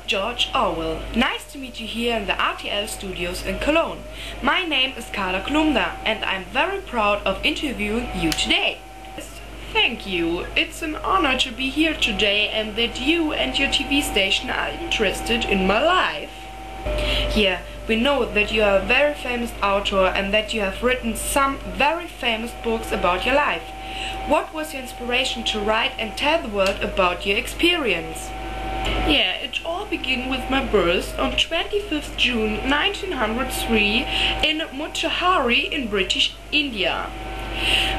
George Orwell. Nice to meet you here in the RTL studios in Cologne. My name is Carla Kolumna and I'm very proud of interviewing you today. Thank you. It's an honor to be here today and that you and your TV station are interested in my life. Yeah, we know that you are a very famous author and that you have written some very famous books about your life. What was your inspiration to write and tell the world about your experience? Yeah, it all began with my birth on 25th June 1903 in Motihari in British India.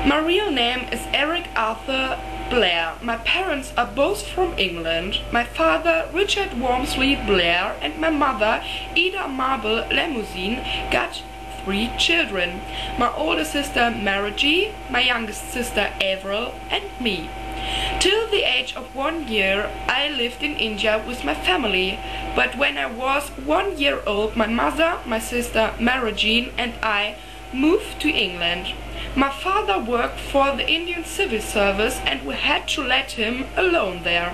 My real name is Eric Arthur Blair. My parents are both from England. My father, Richard Wormsley Blair, and my mother, Ida Marble Limousin, got 3 children. My older sister, Margie, my youngest sister, Avril, and me. Till the age of 1 year, I lived in India with my family. But when I was 1 year old, my mother, my sister, Margie, and I moved to England. My father worked for the Indian Civil Service and we had to let him alone there.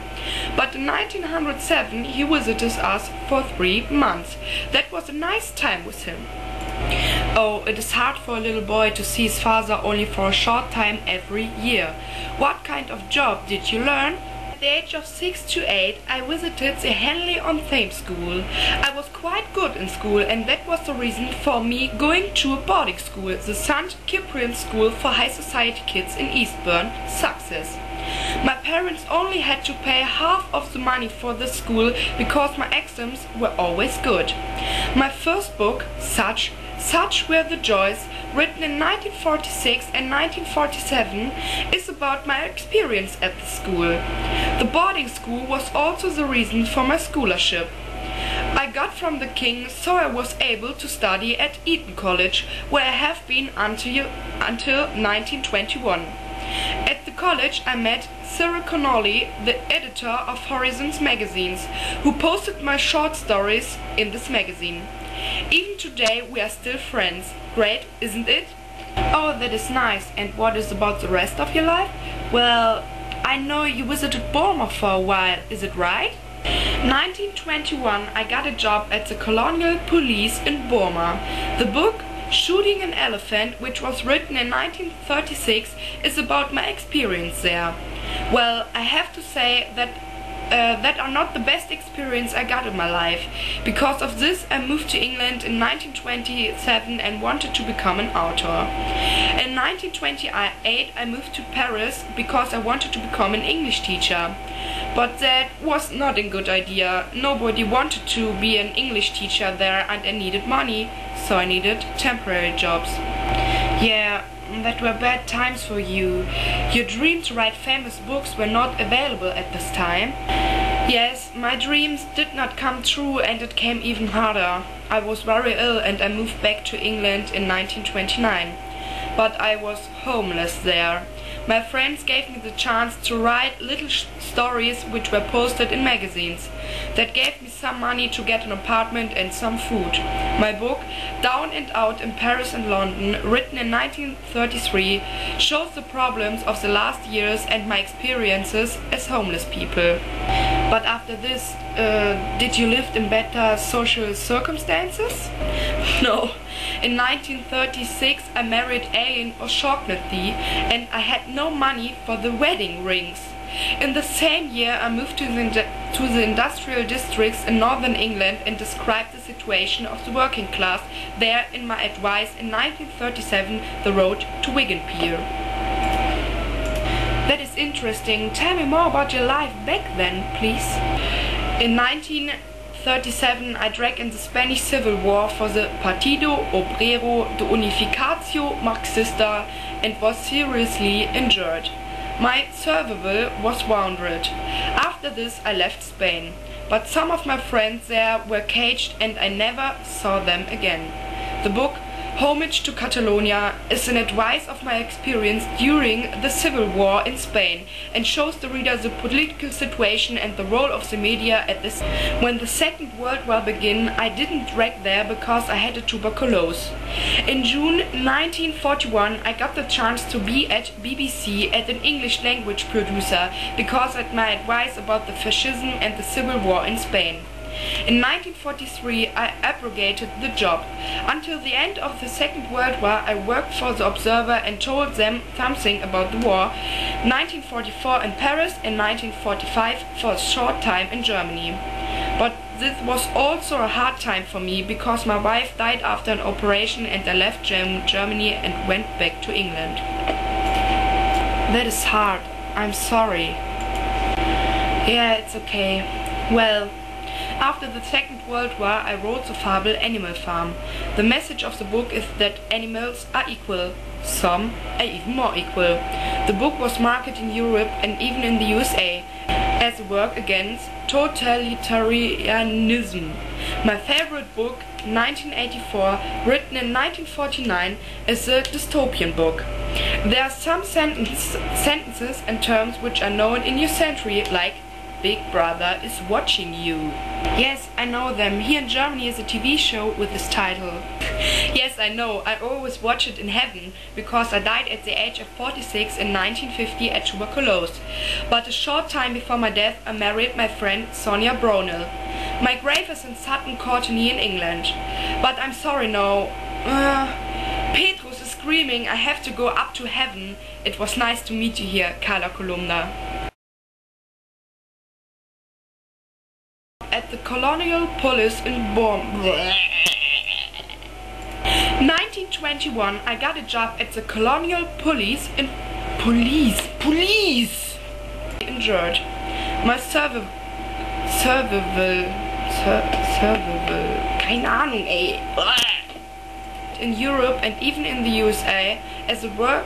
But in 1907 he visited us for 3 months. That was a nice time with him. Oh, it is hard for a little boy to see his father only for a short time every year. What kind of job did you learn? At the age of 6 to 8, I visited the Henley-on-Thames school. I was quite good in school and that was the reason for me going to a boarding school, the St. Cyprian School for High Society Kids in Eastbourne, Sussex. My parents only had to pay half of the money for the school because my exams were always good. My first book, Such Were the Joys, written in 1946 and 1947, is about my experience at the school. The boarding school was also the reason for my scholarship. I got from the king, so I was able to study at Eton College, where I have been until 1921. At the college I met Cyril Connolly, the editor of Horizons magazines, who posted my short stories in this magazine. Even today we are still friends. Great, isn't it? Oh, that is nice. And what is about the rest of your life? Well, I know you visited Burma for a while, is it right? 1921 I got a job at the Colonial Police in Burma. The book Shooting an Elephant, which was written in 1936, is about my experience there. Well, I have to say that are not the best experience I got in my life. Because of this I moved to England in 1927 and wanted to become an author. In 1928 I moved to Paris because I wanted to become an English teacher. But that was not a good idea. Nobody wanted to be an English teacher there and I needed money, so I needed temporary jobs. Yeah, that were bad times for you. Your dream to write famous books were not available at this time. Yes, my dreams did not come true and it came even harder. I was very ill and I moved back to England in 1929. But I was homeless there. My friends gave me the chance to write little stories which were posted in magazines. That gave me some money to get an apartment and some food. My book, Down and Out in Paris and London, written in 1933, shows the problems of the last years and my experiences as homeless people. But after this, did you live in better social circumstances? No. In 1936 I married Aileen O'Shaughnessy and I had no money for the wedding rings. In the same year I moved to the industrial districts in northern England and described the situation of the working class there in my advice in 1937, The Road to Wigan Pier. That is interesting. Tell me more about your life back then, please. In 1937 I drank in the Spanish Civil War for the Partido Obrero de Unificación Marxista and was seriously injured. My cervical was wounded. After this I left Spain, but some of my friends there were caged and I never saw them again. The book Homage to Catalonia is an advice of my experience during the civil war in Spain and shows the reader the political situation and the role of the media at this. When the Second World War began, I didn't drag there because I had a tuberculosis. In June 1941 I got the chance to be at BBC as an English language producer because of my advice about the fascism and the civil war in Spain. In 1943 I abrogated the job. Until the end of the Second World War I worked for the Observer and told them something about the war. 1944 in Paris and 1945 for a short time in Germany. But this was also a hard time for me because my wife died after an operation and I left Germany and went back to England. That is hard. I'm sorry. Yeah, it's okay. Well, after the Second World War I wrote the fable Animal Farm. The message of the book is that animals are equal. Some are even more equal. The book was marketed in Europe and even in the USA as a work against totalitarianism. My favorite book, 1984, written in 1949, is a dystopian book. There are some sentences and terms which are known in your century, like Big Brother is watching you. Yes, I know them. Here in Germany is a TV show with this title. Yes, I know. I always watch it in heaven because I died at the age of 46 in 1950 at tuberculosis. But a short time before my death I married my friend Sonia Brownell. My grave is in Sutton Courtenay in England. But I'm sorry now. Petrus is screaming I have to go up to heaven. It was nice to meet you here, Carla Kolumna. At the Colonial Police in 1921 I got a job at the Colonial Police in Injured. My keine Ahnung, ey. In Europe and even in the USA as a work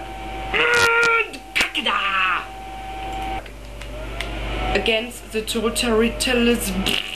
against the totalitarianism.